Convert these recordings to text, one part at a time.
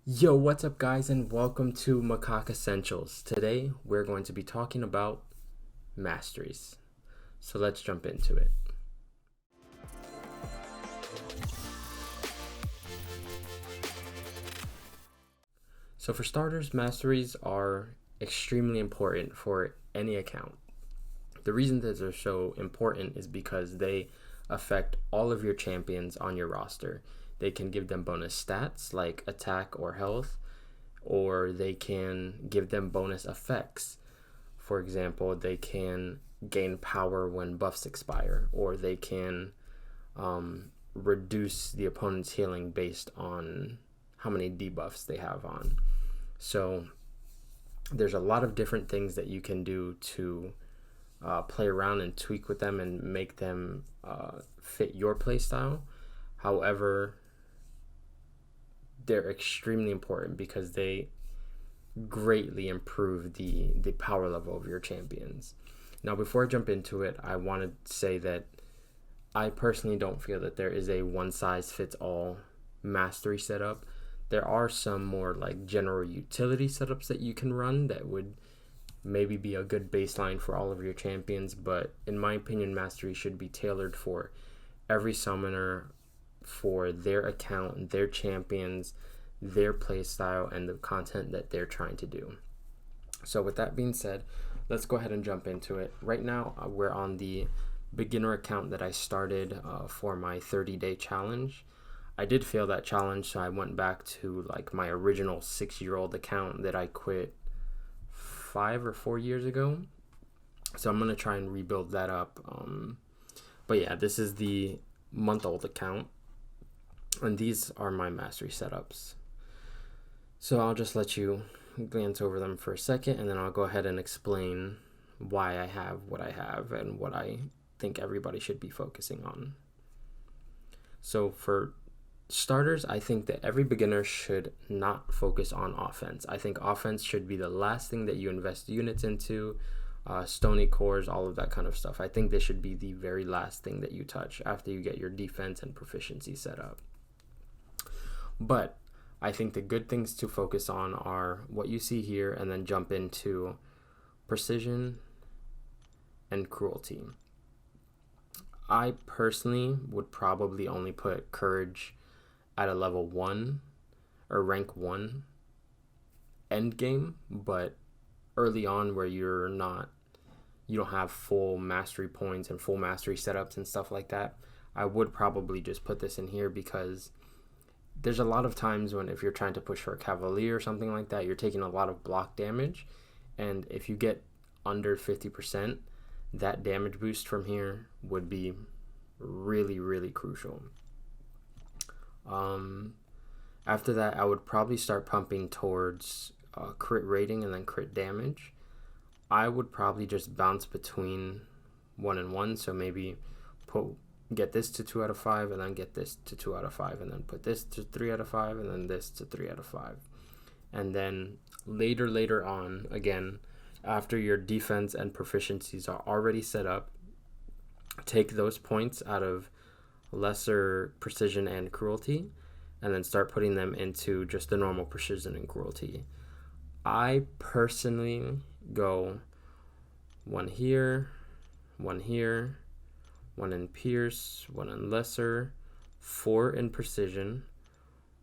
Yo, what's up, guys, and welcome to MCoC Essentials. Today, we're going to be talking about masteries. So let's jump into it. So, for starters, masteries are extremely important for any account. The reason that they're so important is because they affect all of your champions on your roster. They can give them bonus stats like attack or health, or they can give them bonus effects. For example, they can gain power when buffs expire, or they can reduce the opponent's healing based on how many debuffs they have on. So there's a lot of different things that you can do to play around and tweak with them and make them fit your playstyle. However, they're extremely important because they greatly improve the power level of your champions. Now, before I jump into it, I want to say that I personally don't feel that there is a one size fits all mastery setup. There are some more like general utility setups that you can run that would maybe be a good baseline for all of your champions, but in my opinion, mastery should be tailored for every summoner, for their account, their champions, their playstyle, and the content that they're trying to do. So with that being said, let's go ahead and jump into it. Right now, we're on the beginner account that I started for my 30-day challenge. I did fail that challenge, so I went back to like my original 6-year-old account that I quit 5 or 4 years ago. So I'm going to try and rebuild that up. But yeah, this is the month-old account, and these are my mastery setups. So I'll just let you glance over them for a second, and then I'll go ahead and explain why I have what I have and what I think everybody should be focusing on. So for starters, I think that every beginner should not focus on offense. I think offense should be the last thing that you invest units into, stony cores, all of that kind of stuff. I think this should be the very last thing that you touch after you get your defense and proficiency set up. But I think the good things to focus on are what you see here, and then jump into precision and cruelty. I personally would probably only put courage at a level 1 or rank 1 end game, but early on where you don't have full mastery points and full mastery setups and stuff like that, I would probably just put this in here because there's a lot of times when if you're trying to push for a cavalier or something like that, you're taking a lot of block damage, and if you get under 50%, that damage boost from here would be really, really crucial. After that, I would probably start pumping towards crit rating and then crit damage. I would probably just bounce between 1 and 1, so maybe get this to 2 out of 5, and then get this to 2 out of 5, and then put this to 3 out of 5, and then this to 3 out of 5. And then later on, again, after your defense and proficiencies are already set up, take those points out of lesser precision and cruelty, and then start putting them into just the normal precision and cruelty. I personally go 1 here, 1 here, 1 in pierce, 1 in lesser, 4 in precision,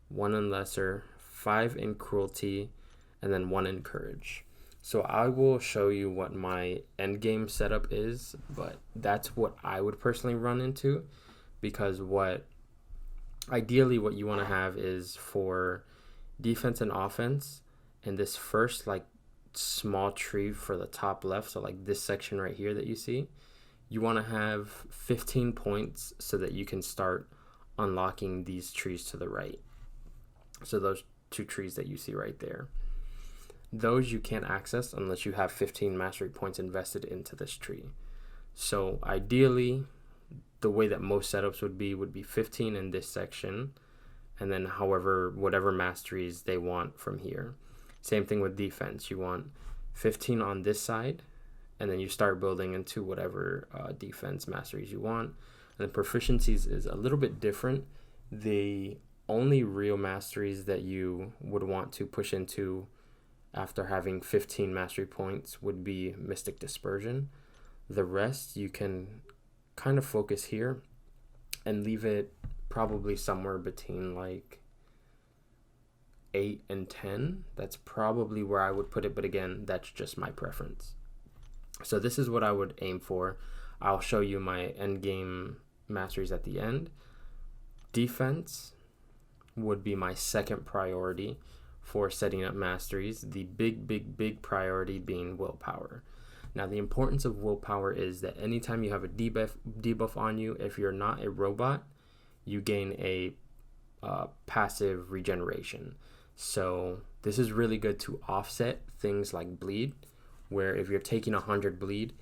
1 in lesser, 5 in cruelty, and then 1 in courage. So I will show you what my end game setup is, but that's what I would personally run into, because ideally what you want to have is for defense and offense, and this first like small tree for the top left, so like this section right here that you see, you want to have 15 points so that you can start unlocking these trees to the right. So those 2 trees that you see right there, those you can't access unless you have 15 mastery points invested into this tree. So ideally, the way that most setups would be 15 in this section, and then whatever masteries they want from here. Same thing with defense. You want 15 on this side, and then you start building into whatever defense masteries you want. And then proficiencies is a little bit different. They only real masteries that you would want to push into after having 15 mastery points would be Mystic Dispersion. The rest you can kind of focus here and leave it probably somewhere between like 8 and 10. That's probably where I would put it, but again, that's just my preference. So this is what I would aim for. I'll show you my end game masteries at the end. Defense would be my second priority for setting up masteries. The big priority being willpower. Now, the importance of willpower is that anytime you have a debuff on you, if you're not a robot, you gain a passive regeneration. So this is really good to offset things like bleed, where if you're taking 100 bleed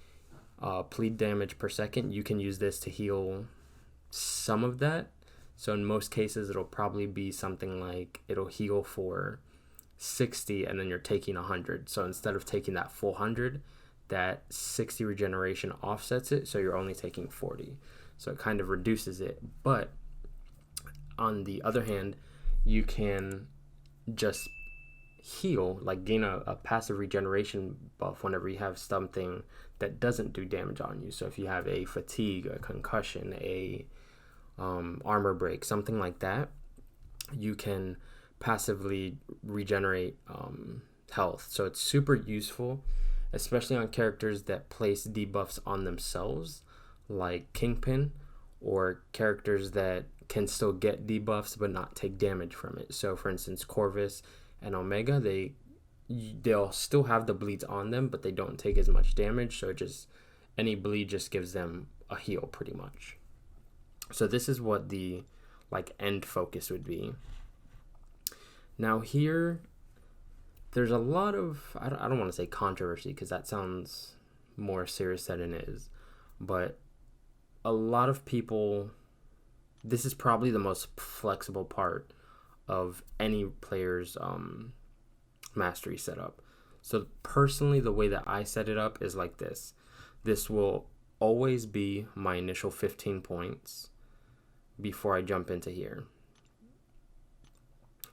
damage per second, you can use this to heal some of that. So in most cases, it'll probably be something like it'll heal for 60 and then you're taking 100. So instead of taking that full 100, that 60 regeneration offsets it, so you're only taking 40. So it kind of reduces it. But on the other hand, you can just heal, like gain a passive regeneration buff whenever you have something that doesn't do damage on you. So if you have a fatigue, a concussion, a armor break, something like that, you can passively regenerate health. So it's super useful, especially on characters that place debuffs on themselves, like Kingpin, or characters that can still get debuffs but not take damage from it. So for instance, Corvus and Omega, they'll still have the bleeds on them, but they don't take as much damage. So just any bleed just gives them a heal pretty much. So this is what the end focus would be. Now here, there's a lot of, I don't want to say controversy because that sounds more serious than it is, but a lot of people, this is probably the most flexible part of any player's mastery setup. So personally, the way that I set it up is like this. This will always be my initial 15 points before I jump into here.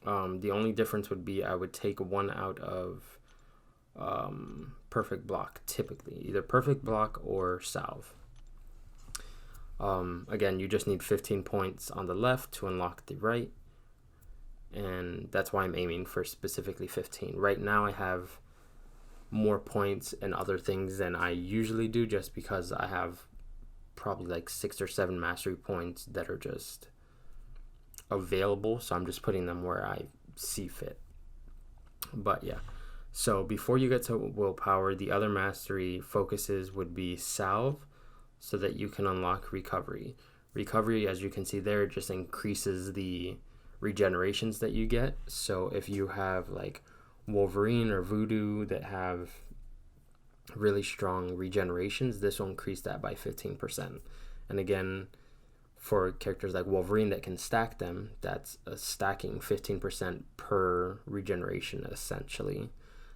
The only difference would be I would take one out of perfect block, typically either perfect block or salve. Again, you just need 15 points on the left to unlock the right, and that's why I'm aiming for specifically 15. Right now I have more points and other things than I usually do, just because I have probably like 6 or 7 mastery points that are just available, so I'm just putting them where I see fit. But yeah, so before you get to willpower, the other mastery focuses would be salve, so that you can unlock recovery. Recovery, as you can see there, just increases the regenerations that you get. So if you have like Wolverine or Voodoo that have really strong regenerations, this will increase that by 15%. And again, for characters like Wolverine that can stack them, that's a stacking 15% per regeneration essentially.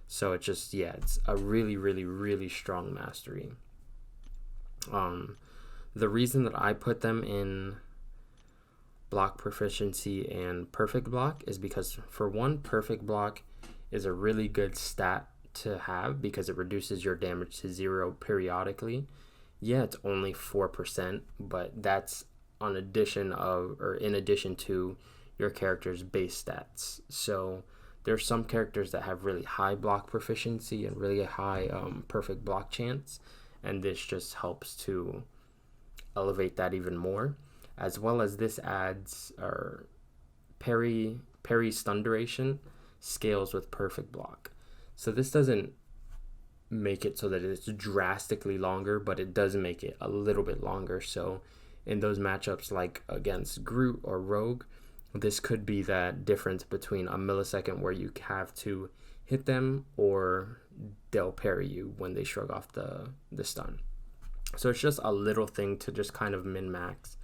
So it's just, yeah, it's a really strong mastery. The reason that I put them in block proficiency and perfect block is because, for one, perfect block is a really good stat to have because it reduces your damage to 0 periodically. Yeah, it's only 4%, but that's in addition to your character's base stats. So there's some characters that have really high block proficiency and really high perfect block chance, and this just helps to elevate that even more. As well as this adds parry stun duration scales with perfect block. So this doesn't make it so that it's drastically longer, but it does make it a little bit longer. So in those matchups like against Groot or Rogue, this could be that difference between a millisecond where you have to hit them or they'll parry you when they shrug off the stun. So it's just a little thing to just kind of min-max.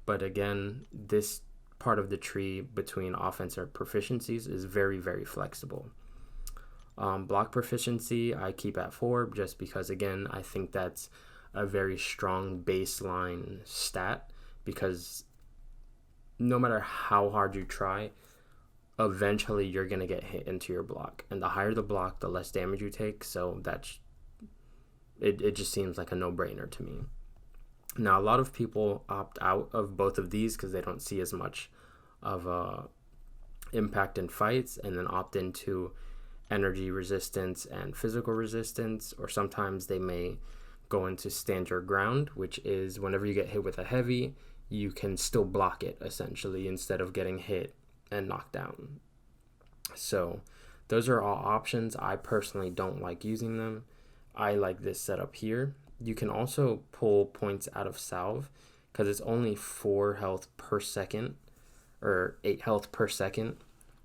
But again, this part of the tree between offense and proficiencies is very flexible. Block proficiency I keep at 4 just because, again, I think that's a very strong baseline stat, because no matter how hard you try, eventually you're going to get hit into your block. And the higher the block, the less damage you take. So it just seems like a no-brainer to me. Now, a lot of people opt out of both of these because they don't see as much of a impact in fights, and then opt into energy resistance and physical resistance, or sometimes they may go into stand your ground, which is whenever you get hit with a heavy, you can still block it essentially instead of getting hit and knocked down. So those are all options. I personally don't like using them. I like this setup here. You can also pull points out of salve because it's only 4 health per second, or 8 health per second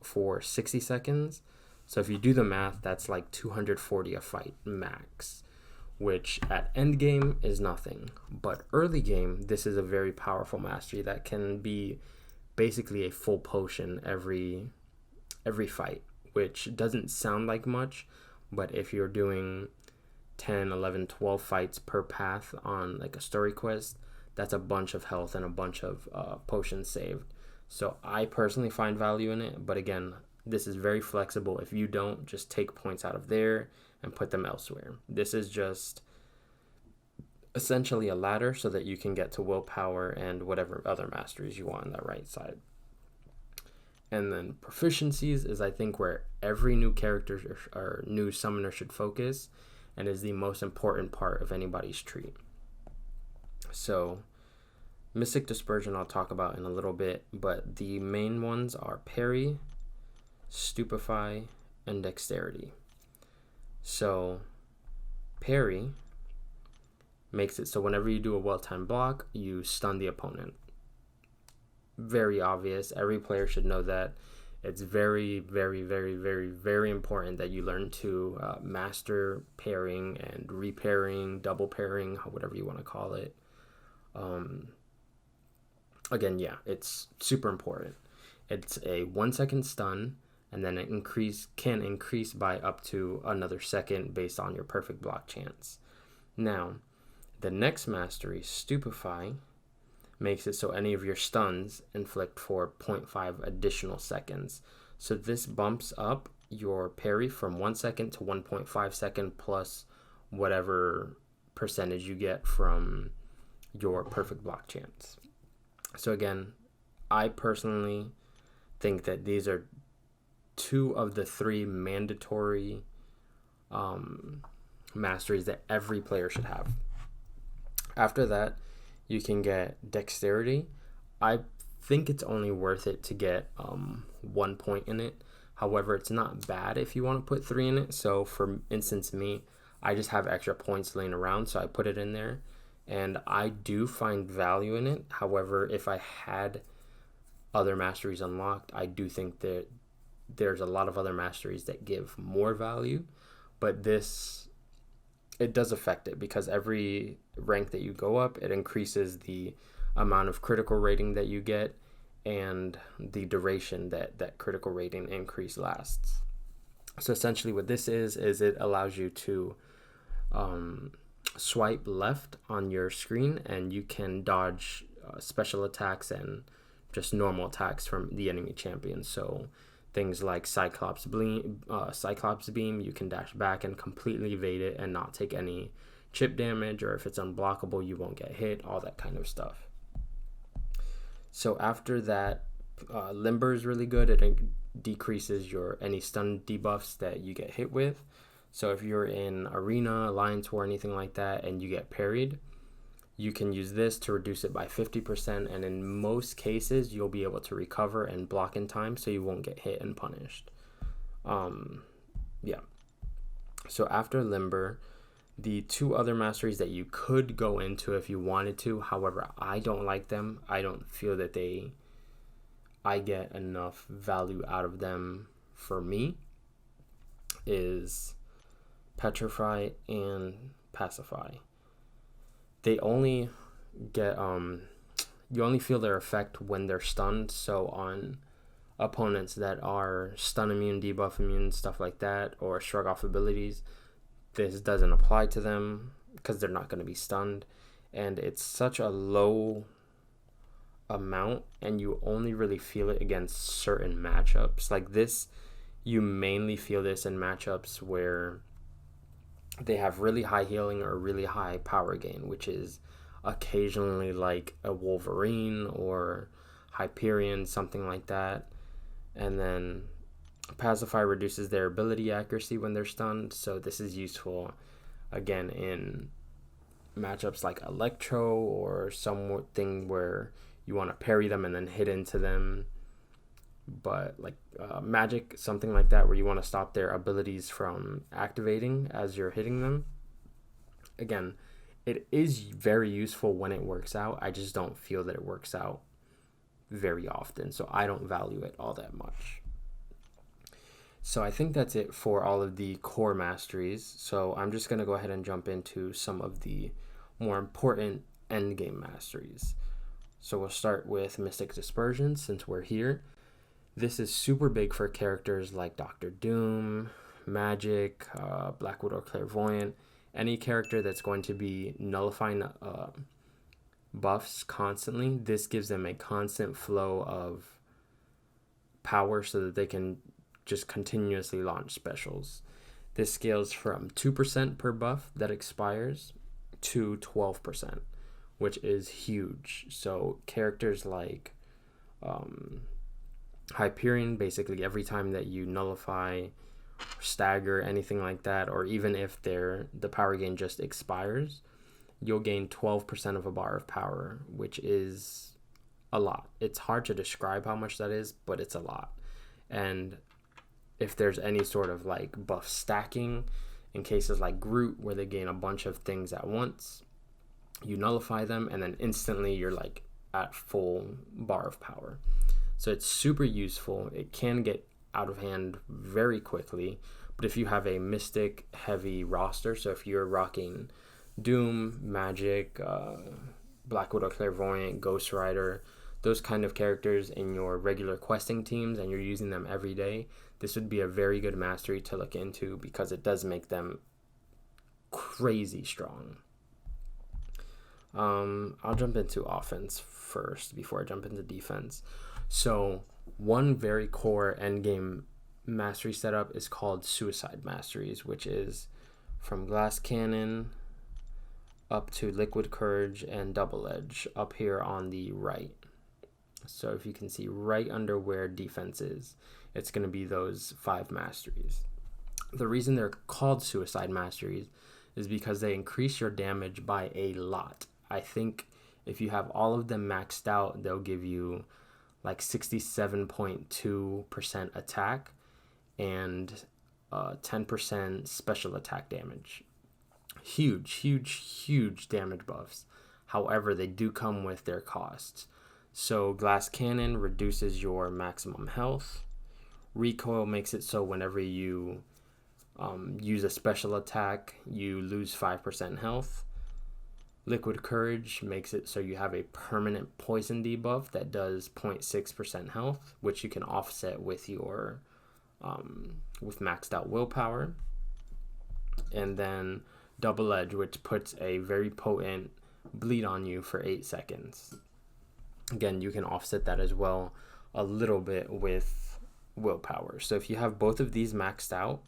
for 60 seconds. So if you do the math, that's like 240 a fight max, which at end game is nothing. But early game, this is a very powerful mastery that can be basically a full potion every fight, which doesn't sound like much, but if you're doing 10, 11, 12 fights per path on like a story quest, that's a bunch of health and a bunch of potions saved. So I personally find value in it, but again, this is very flexible. If you don't, just take points out of there and put them elsewhere. This is just essentially a ladder so that you can get to willpower and whatever other masteries you want on that right side. And then proficiencies is, I think, where every new character or new summoner should focus, and is the most important part of anybody's tree. So Mystic Dispersion I'll talk about in a little bit, but the main ones are Parry, Stupefy, and Dexterity. So Parry makes it so whenever you do a well-timed block, you stun the opponent. Very obvious. Every player should know that. It's very, very, very, very, very important that you learn to master pairing and repairing, double pairing, whatever you want to call it. Again, yeah, it's super important. It's a 1 second stun, and then it can increase by up to another second based on your perfect block chance. Now, the next mastery, Stupefy, makes it so any of your stuns inflict for 0.5 additional seconds. So this bumps up your parry from 1 second to 1.5 second plus whatever percentage you get from your perfect block chance. So again, I personally think that these are 2 of the 3 mandatory masteries that every player should have. After that, you can get Dexterity. I think it's only worth it to get 1 point in it. However, it's not bad if you want to put 3 in it. So for instance, me, I just have extra points laying around, so I put it in there. And I do find value in it. However, if I had other masteries unlocked, I do think that there's a lot of other masteries that give more value. But this, it does affect it because every rank that you go up, it increases the amount of critical rating that you get and the duration that critical rating increase lasts. So essentially what this is it allows you to swipe left on your screen, and you can dodge special attacks and just normal attacks from the enemy champion. So things like Cyclops Beam, you can dash back and completely evade it and not take any chip damage, or if it's unblockable, you won't get hit, all that kind of stuff. So after that, Limber is really good. It decreases any stun debuffs that you get hit with. So if you're in Arena, Alliance War, anything like that, and you get parried, you can use this to reduce it by 50%, and in most cases, you'll be able to recover and block in time, so you won't get hit and punished. Yeah. So after Limber, the 2 other masteries that you could go into if you wanted to, however, I don't like them. I don't feel that I get enough value out of them for me, is Petrify and Pacify. They only get you only feel their effect when they're stunned. So on opponents that are stun immune, debuff immune, stuff like that, or shrug off abilities, this doesn't apply to them because they're not going to be stunned. And it's such a low amount, and you only really feel it against certain matchups. Like this, you mainly feel this in matchups where they have really high healing or really high power gain, which is occasionally like a Wolverine or Hyperion, something like that. And then Pacify reduces their ability accuracy when they're stunned, so this is useful again in matchups like Electro or something where you want to parry them and then hit into them. But like Magic, something like that, where you want to stop their abilities from activating as you're hitting them. Again, it is very useful when it works out. I just don't feel that it works out very often, so I don't value it all that much. So I think that's it for all of the core masteries. So I'm just going to go ahead and jump into some of the more important endgame masteries. So we'll start with Mystic Dispersion since we're here. This is super big for characters like Doctor Doom, Magic, Black Widow, Clairvoyant, any character that's going to be nullifying buffs constantly. This gives them a constant flow of power so that they can just continuously launch specials. This scales from 2% per buff that expires to 12%, which is huge. So characters like Hyperion, basically every time that you nullify, stagger, anything like that, or even if the power gain just expires, you'll gain 12% of a bar of power, which is a lot. It's hard to describe how much that is, but it's a lot. And if there's any sort of like buff stacking, in cases like Groot where they gain a bunch of things at once, you nullify them and then instantly you're like at full bar of power. So it's super useful. It can get out of hand very quickly, but if you have a Mystic heavy roster, so if you're rocking Doom, Magic, Black Widow, Clairvoyant, Ghost Rider, those kind of characters in your regular questing teams and you're using them every day, this would be a very good mastery to look into because it does make them crazy strong. I'll jump into offense first before I jump into defense. So one very core endgame mastery setup is called Suicide Masteries, which is from Glass Cannon up to Liquid Courage and Double Edge up here on the right. So if you can see right under where defense is, it's going to be those 5 masteries. The reason they're called Suicide Masteries is because they increase your damage by a lot. I think if you have all of them maxed out, they'll give you like 67.2% attack and 10% special attack damage. Huge damage buffs. However, they do come with their costs. So Glass Cannon reduces your maximum health. Recoil makes it so whenever you use a special attack, you lose 5% health. Liquid Courage makes it so you have a permanent poison debuff that does 0.6% health, which you can offset with your with maxed out willpower. And then Double Edge, which puts a very potent bleed on you for 8 seconds. Again, you can offset that as well a little bit with willpower. So if you have both of these maxed out,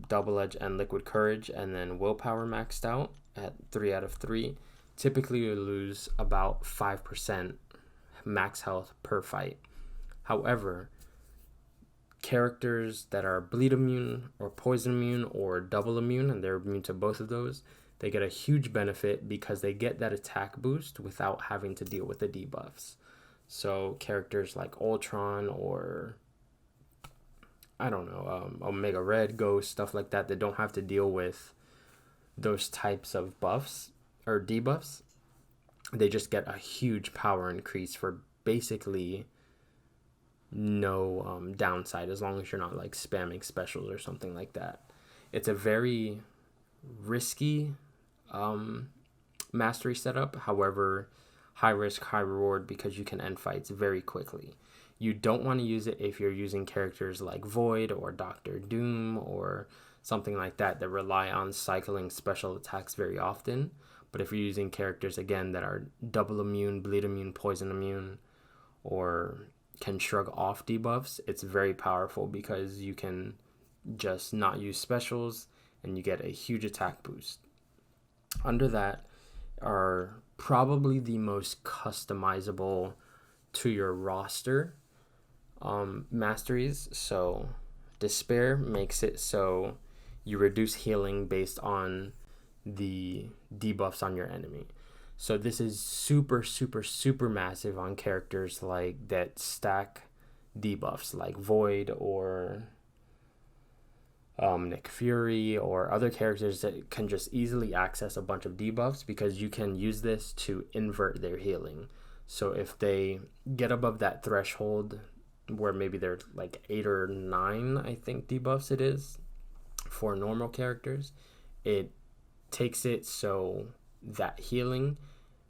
Double Edge and Liquid Courage, and then willpower maxed out at 3 out of 3, typically you lose about 5% max health per fight. However, characters that are bleed immune or poison immune or double immune, and they're immune to both of those, they get a huge benefit because they get that attack boost without having to deal with the debuffs. So characters like Ultron or I don't know, Omega Red, Ghost, stuff like that don't have to deal with those types of buffs or debuffs. They just get a huge power increase for basically no downside as long as you're not like spamming specials or something like that. It's a very risky mastery setup. However, high risk, high reward because you can end fights very quickly. You don't want to use it if you're using characters like Void or Doctor Doom or something like that rely on cycling special attacks very often. But if you're using characters, again, that are double immune, bleed immune, poison immune, or can shrug off debuffs, it's very powerful because you can just not use specials and you get a huge attack boost. Under that are probably the most customizable to your roster masteries. So Despair makes it so you reduce healing based on the debuffs on your enemy. So this is super, super, super massive on characters like that stack debuffs like Void or Nick Fury or other characters that can just easily access a bunch of debuffs, because you can use this to invert their healing. So if they get above that threshold where maybe they're like 8 or 9, I think debuffs it is for normal characters, it takes it so that healing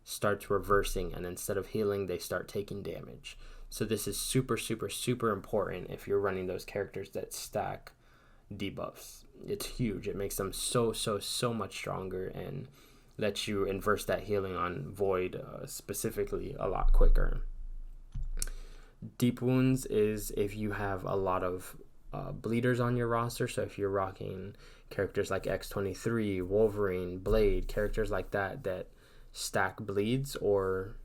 starts reversing, and instead of healing they start taking damage. So this is super, super, super important if you're running those characters that stack debuffs. It's huge. It makes them so much stronger and lets you inverse that healing on Void specifically a lot quicker. Deep Wounds is if you have a lot of bleeders on your roster. So if you're rocking characters like X-23, Wolverine, Blade, characters like that stack bleeds, or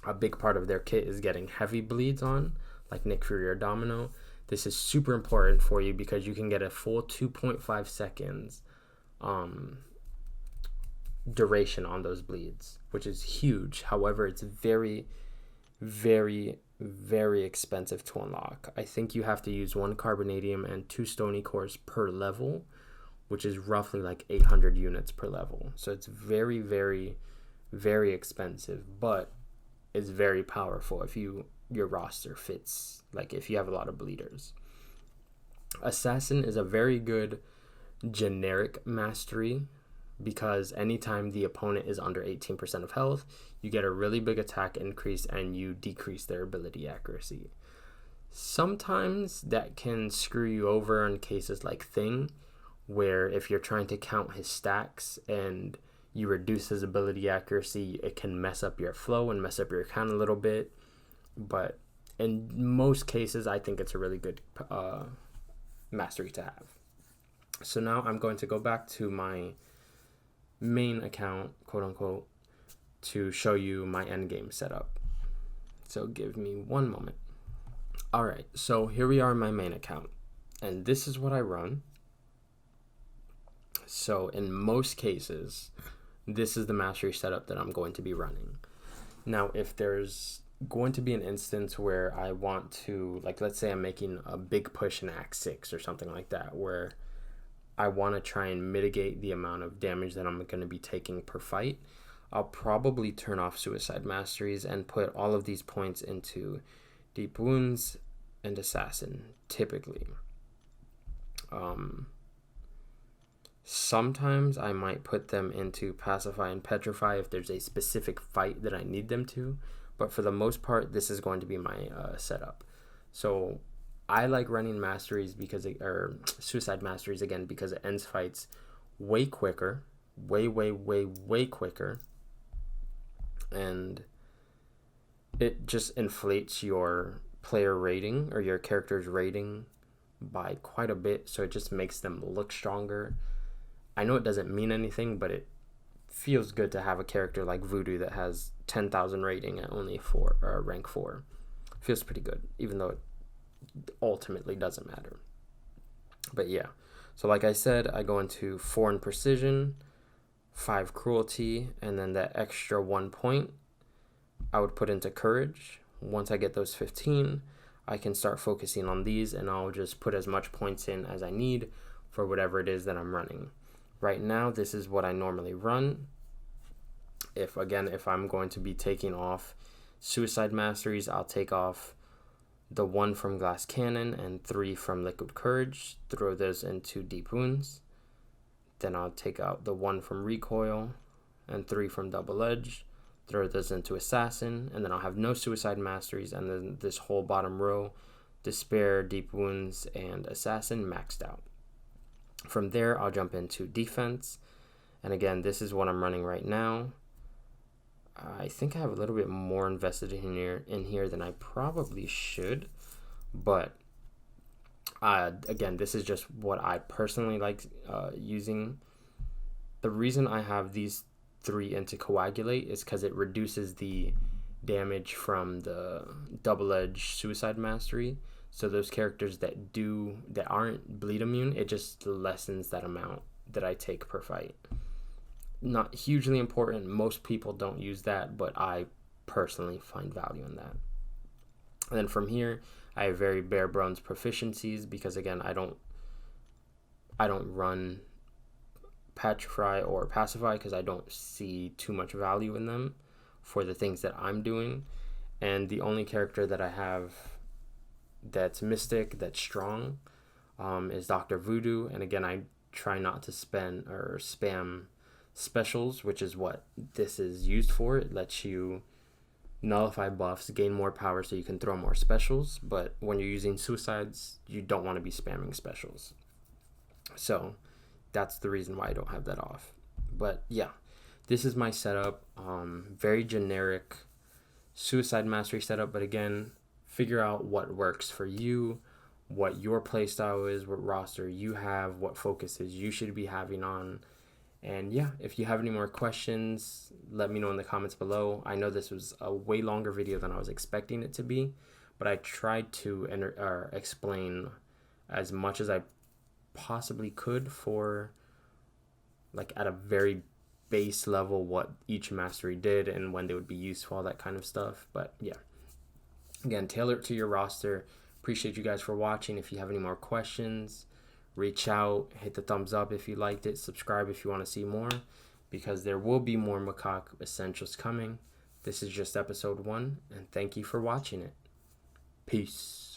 a big part of their kit is getting heavy bleeds on, like Nick Fury or Domino, this is super important for you because you can get a full 2.5 seconds duration on those bleeds, which is huge. However, it's very, very, very expensive to unlock. I think you have to use 1 carbonadium and 2 stony cores per level, which is roughly like 800 units per level. So it's very, very, very expensive, but it's very powerful if your roster fits, like if you have a lot of bleeders. Assassin is a very good generic mastery because anytime the opponent is under 18% of health, you get a really big attack increase and you decrease their ability accuracy. Sometimes that can screw you over in cases like Thing, where if you're trying to count his stacks and you reduce his ability accuracy, it can mess up your flow and mess up your count a little bit. But in most cases, I think it's a really good mastery to have. So now I'm going to go back to my main account, quote unquote, to show you my endgame setup. So give me one moment. All right, so here we are in my main account, and this is what I run. So in most cases, this is the mastery setup that I'm going to be running. Now, if there's going to be an instance where I want to, like, let's say I'm making a big push in Act 6 or something like that, where I want to try and mitigate the amount of damage that I'm going to be taking per fight, I'll probably turn off Suicide Masteries and put all of these points into Deep Wounds and Assassin, typically. Sometimes I might put them into Pacify and Petrify if there's a specific fight that I need them to, but for the most part, this is going to be my setup. So I like running Masteries or Suicide Masteries again because it ends fights way quicker, way quicker, and it just inflates your player rating or your character's rating by quite a bit, so it just makes them look stronger. I know it doesn't mean anything, but it feels good to have a character like Voodoo that has 10,000 rating at only rank 4. Feels pretty good, even though it ultimately doesn't matter. But yeah, so like I said, I go into 4 in Precision, 5 Cruelty, and then that extra 1 point I would put into Courage. Once I get those 15, I can start focusing on these, and I'll just put as much points in as I need for whatever it is that I'm running. Right now, this is what I normally run. If I'm going to be taking off Suicide Masteries, I'll take off the 1 from Glass Cannon and 3 from Liquid Courage, throw those into Deep Wounds. Then I'll take out the 1 from Recoil and 3 from Double Edge, throw those into Assassin, and then I'll have no Suicide Masteries, and then this whole bottom row, Despair, Deep Wounds, and Assassin maxed out. From there, I'll jump into Defense, And again, this is what I'm running right now. I think I have a little bit more invested in here than I probably should, but again, this is just what I personally like using. The reason I have these 3 into Coagulate is because it reduces the damage from the double-edged Suicide Mastery. So those characters that aren't bleed immune, it just lessens that amount that I take per fight. Not hugely important. Most people don't use that, but I personally find value in that. And then from here, I have very bare bones proficiencies because again, I don't run Petrify or Pacify because I don't see too much value in them for the things that I'm doing. And the only character that I have that's Mystic, that's strong, is Dr. Voodoo. And again, I try not to spam specials, which is what this is used for. It lets you nullify buffs, gain more power so you can throw more specials. But when you're using suicides, you don't want to be spamming specials. So that's the reason why I don't have that off. But yeah, this is my setup. Very generic Suicide Mastery setup. But again, figure out what works for you, what your playstyle is, what roster you have, what focuses you should be having on. And yeah, if you have any more questions, let me know in the comments below. I know this was a way longer video than I was expecting it to be, but I tried to explain as much as I possibly could for like at a very base level what each mastery did and when they would be useful, all that kind of stuff. But yeah, again, tailor it to your roster. Appreciate you guys for watching. If you have any more questions, reach out, hit the thumbs up if you liked it, subscribe if you want to see more, because there will be more MCoC Essentials coming. This is just episode 1, and thank you for watching it. Peace.